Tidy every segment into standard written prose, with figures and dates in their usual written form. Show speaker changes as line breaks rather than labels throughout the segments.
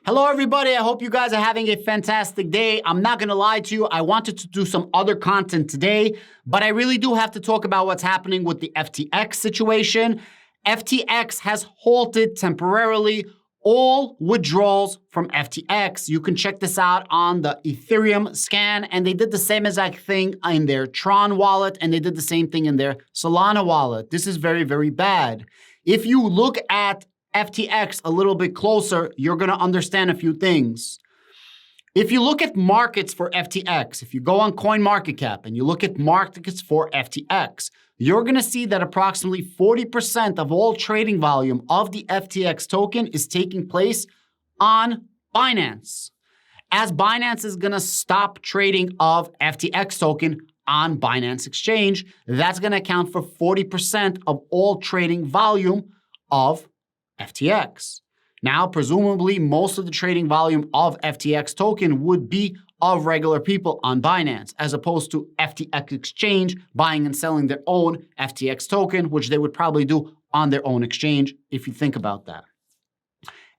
Hello, everybody. I hope you guys are having a fantastic day. I'm not going to lie to you. I wanted to do some other content today, but I really do have to talk about what's happening with the FTX situation. FTX has halted temporarily all withdrawals from FTX. You can check this out on the Ethereum scan, and they did the same exact thing in their Tron wallet, and they did the same thing in their Solana wallet. This is very, very bad. If you look at FTX a little bit closer, you're going to understand a few things. If you look at markets for FTX, if you go on CoinMarketCap and you look at markets for FTX, you're going to see that approximately 40% of all trading volume of the FTX token is taking place on Binance. As Binance is going to stop trading of FTX token on Binance Exchange, that's going to account for 40% of all trading volume of FTX. Now, presumably, most of the trading volume of FTX token would be of regular people on Binance, as opposed to FTX Exchange buying and selling their own FTX token, which they would probably do on their own exchange, if you think about that.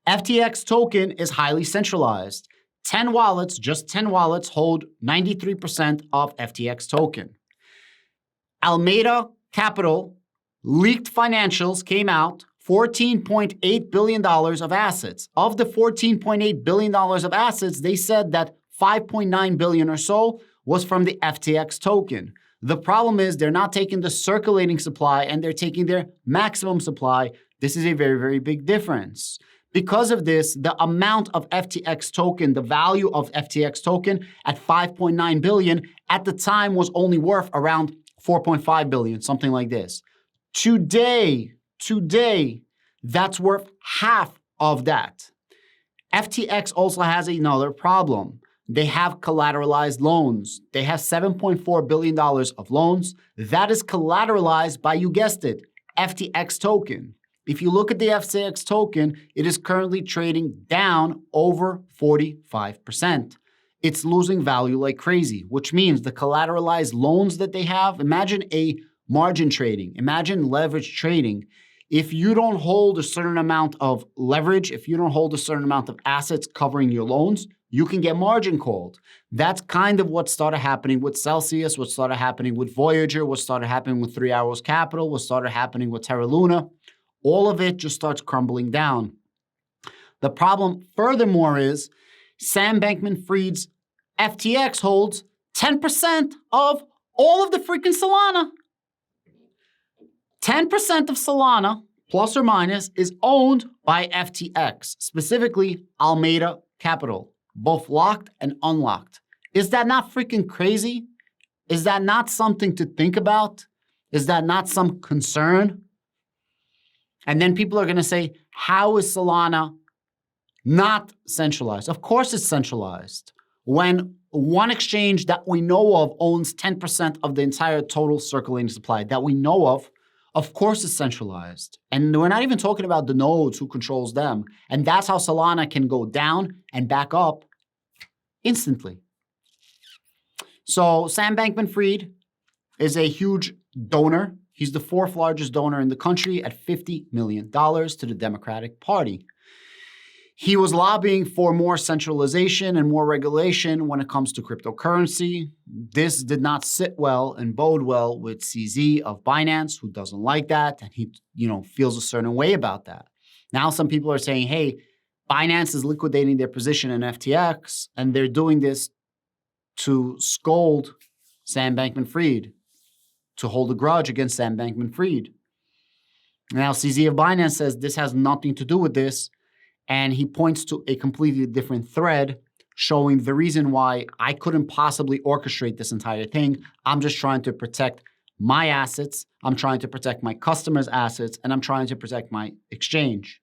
FTX token is highly centralized. 10 wallets, just 10 wallets, hold 93% of FTX token. Alameda Capital leaked financials came out, $14.8 billion of assets. Of the $14.8 billion of assets, they said that $5.9 billion or so was from the FTX token. The problem is they're not taking the circulating supply and they're taking their maximum supply. This is a very, very big difference. Because of this, the amount of FTX token, the value of FTX token at $5.9 billion at the time was only worth around $4.5 billion, something like this. Today, that's worth half of that. FTX also has another problem. They have collateralized loans. They have $7.4 billion of loans. That is collateralized by, you guessed it, FTX token. If you look at the FTX token, it is currently trading down over 45%. It's losing value like crazy, which means the collateralized loans that they have, imagine a margin trading, imagine leverage trading. If you don't hold a certain amount of leverage, if you don't hold a certain amount of assets covering your loans, you can get margin called. That's kind of what started happening with Celsius, what started happening with Voyager, what started happening with 3 Arrows Capital, what started happening with Terra Luna. All of it just starts crumbling down. The problem, furthermore, is Sam Bankman-Fried's FTX holds 10% of all of the freaking Solana. 10% of Solana, plus or minus, is owned by FTX, specifically Alameda Capital, both locked and unlocked. Is that not freaking crazy? Is that not something to think about? Is that not some concern? And then people are going to say, how is Solana not centralized? Of course it's centralized. When one exchange that we know of owns 10% of the entire total circulating supply that we know of course it's centralized. And we're not even talking about the nodes who controls them. And that's how Solana can go down and back up instantly. So Sam Bankman-Fried is a huge donor. He's the 4th largest donor in the country at $50 million to the Democratic Party. He was lobbying for more centralization and more regulation when it comes to cryptocurrency. This did not sit well and bode well with CZ of Binance, who doesn't like that, and he, feels a certain way about that. Now some people are saying, hey, Binance is liquidating their position in FTX, and they're doing this to scold Sam Bankman-Fried, to hold a grudge against Sam Bankman-Fried. Now CZ of Binance says this has nothing to do with this. And he points to a completely different thread showing the reason why I couldn't possibly orchestrate this entire thing. I'm just trying to protect my assets. I'm trying to protect my customers' assets, and I'm trying to protect my exchange.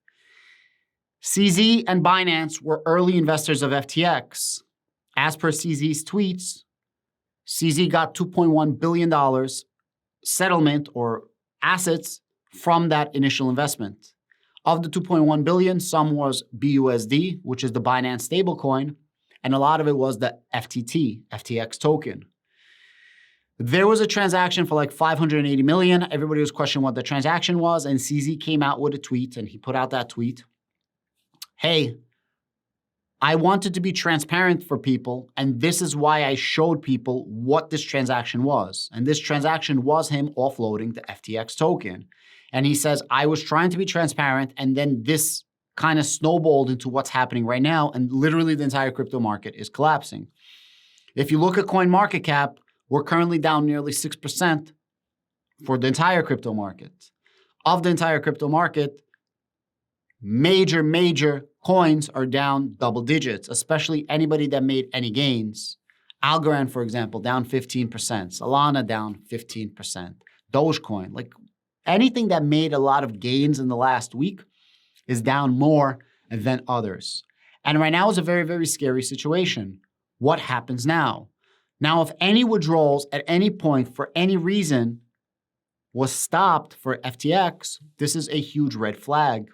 CZ and Binance were early investors of FTX. As per CZ's tweets, CZ got $2.1 billion settlement or assets from that initial investment. Of the $2.1 billion, some was BUSD, which is the Binance stablecoin, and a lot of it was the FTX token. There was a transaction for like $580 million. Everybody was questioning what the transaction was, and CZ came out with a tweet, and he put out that tweet. Hey, I wanted to be transparent for people, and this is why I showed people what this transaction was. And this transaction was him offloading the FTX token. And he says, I was trying to be transparent, and then this kind of snowballed into what's happening right now, and literally the entire crypto market is collapsing. If you look at CoinMarketCap, we're currently down nearly 6% for the entire crypto market. Of the entire crypto market, major coins are down double digits, especially anybody that made any gains. Algorand, for example, down 15%. Solana down 15%. Dogecoin, like anything that made a lot of gains in the last week is down more than others. And right now is a very, very scary situation. What happens now? Now, if any withdrawals at any point for any reason was stopped for FTX, this is a huge red flag.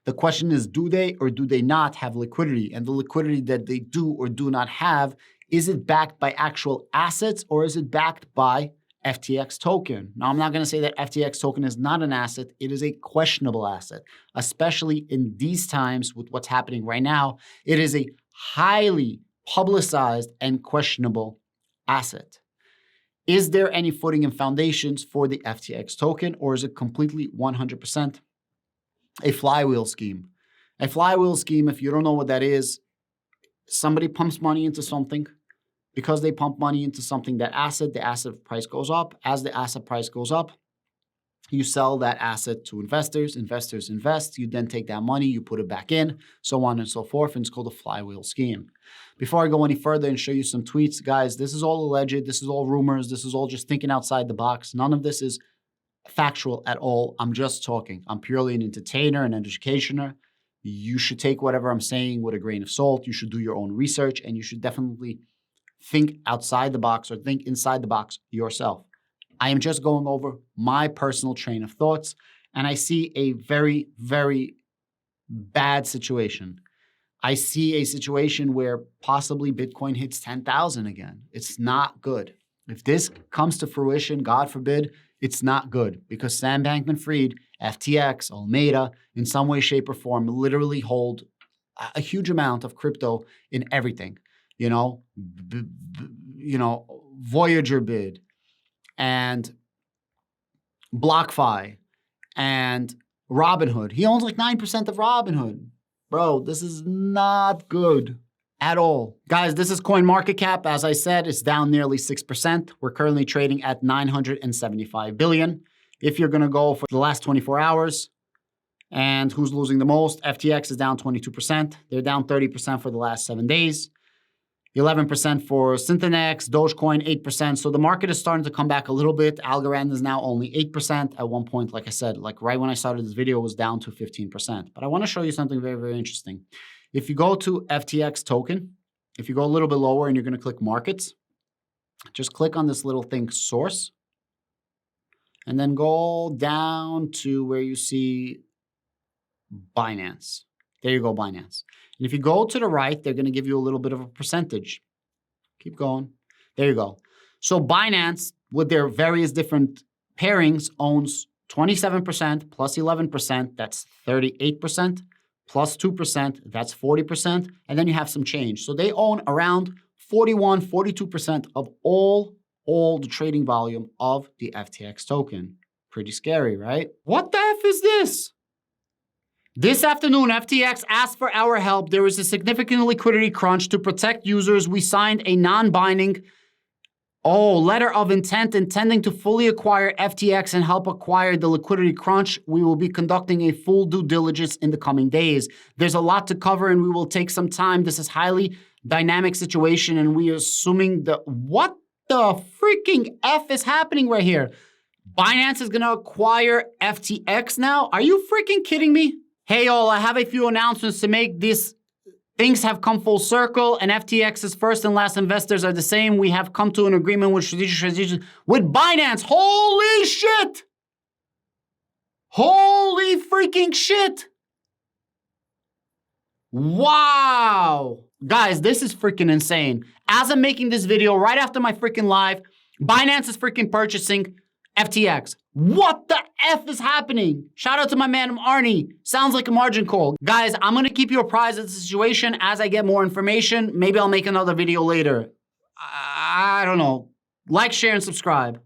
The question is, do they or do they not have liquidity? And the liquidity that they do or do not have, is it backed by actual assets or is it backed by FTX token? Now, I'm not going to say that FTX token is not an asset. It is a questionable asset, especially in these times with what's happening right now. It is a highly publicized and questionable asset. Is there any footing and foundations for the FTX token, or is it completely 100% a flywheel scheme? A flywheel scheme, if you don't know what that is, somebody pumps money into something. Because they pump money into something, that asset, the asset price goes up. As the asset price goes up, you sell that asset to investors. Investors invest. You then take that money, you put it back in, so on and so forth. And it's called a flywheel scheme. Before I go any further and show you some tweets, guys, this is all alleged. This is all rumors. This is all just thinking outside the box. None of this is factual at all. I'm just talking. I'm purely an entertainer, an educationer. You should take whatever I'm saying with a grain of salt. You should do your own research, and you should definitely think outside the box or think inside the box yourself. I am just going over my personal train of thoughts, and I see a very, very bad situation. I see a situation where possibly Bitcoin hits 10,000 again. It's not good. If this comes to fruition, God forbid, it's not good, because Sam Bankman-Fried, FTX, Alameda, in some way, shape, or form, literally hold a huge amount of crypto in everything. Voyager bid and BlockFi and Robinhood. He owns like 9% of Robinhood. Bro, this is not good at all. Guys, this is CoinMarketCap. As I said, it's down nearly 6%. We're currently trading at 975 billion. If you're going to go for the last 24 hours, and who's losing the most? FTX is down 22%. They're down 30% for the last 7 days. 11% for Synthenex, Dogecoin 8%. So the market is starting to come back a little bit. Algorand is now only 8%. At one point, like I said, like right when I started this video, it was down to 15%. But I want to show you something very, very interesting. If you go to FTX token, if you go a little bit lower and you're going to click markets, just click on this little thing, source, and then go down to where you see Binance. There you go, Binance. And if you go to the right, they're going to give you a little bit of a percentage. Keep going. There you go. So Binance, with their various different pairings, owns 27% plus 11%. That's 38%. Plus 2%. That's 40%. And then you have some change. So they own around 41, 42% of all the trading volume of the FTX token. Pretty scary, right? What the F is this? This afternoon, FTX asked for our help. There was a significant liquidity crunch. To protect users, we signed a non-binding letter of intent intending to fully acquire FTX and help acquire the liquidity crunch. We will be conducting a full due diligence in the coming days. There's a lot to cover and we will take some time. This is highly dynamic situation and we are assuming what the freaking F is happening right here? Binance is going to acquire FTX now? Are you freaking kidding me? Hey, all, I have a few announcements to make. Things have come full circle, and FTX's first and last investors are the same. We have come to an agreement with with Binance. Holy shit! Holy freaking shit! Wow! Guys, this is freaking insane. As I'm making this video, right after my freaking live, Binance is freaking purchasing FTX. What the F is happening? Shout out to my man Arnie. Sounds like a margin call. Guys, I'm gonna keep you apprised of the situation as I get more information. Maybe I'll make another video later. I don't know. Like, share, and subscribe.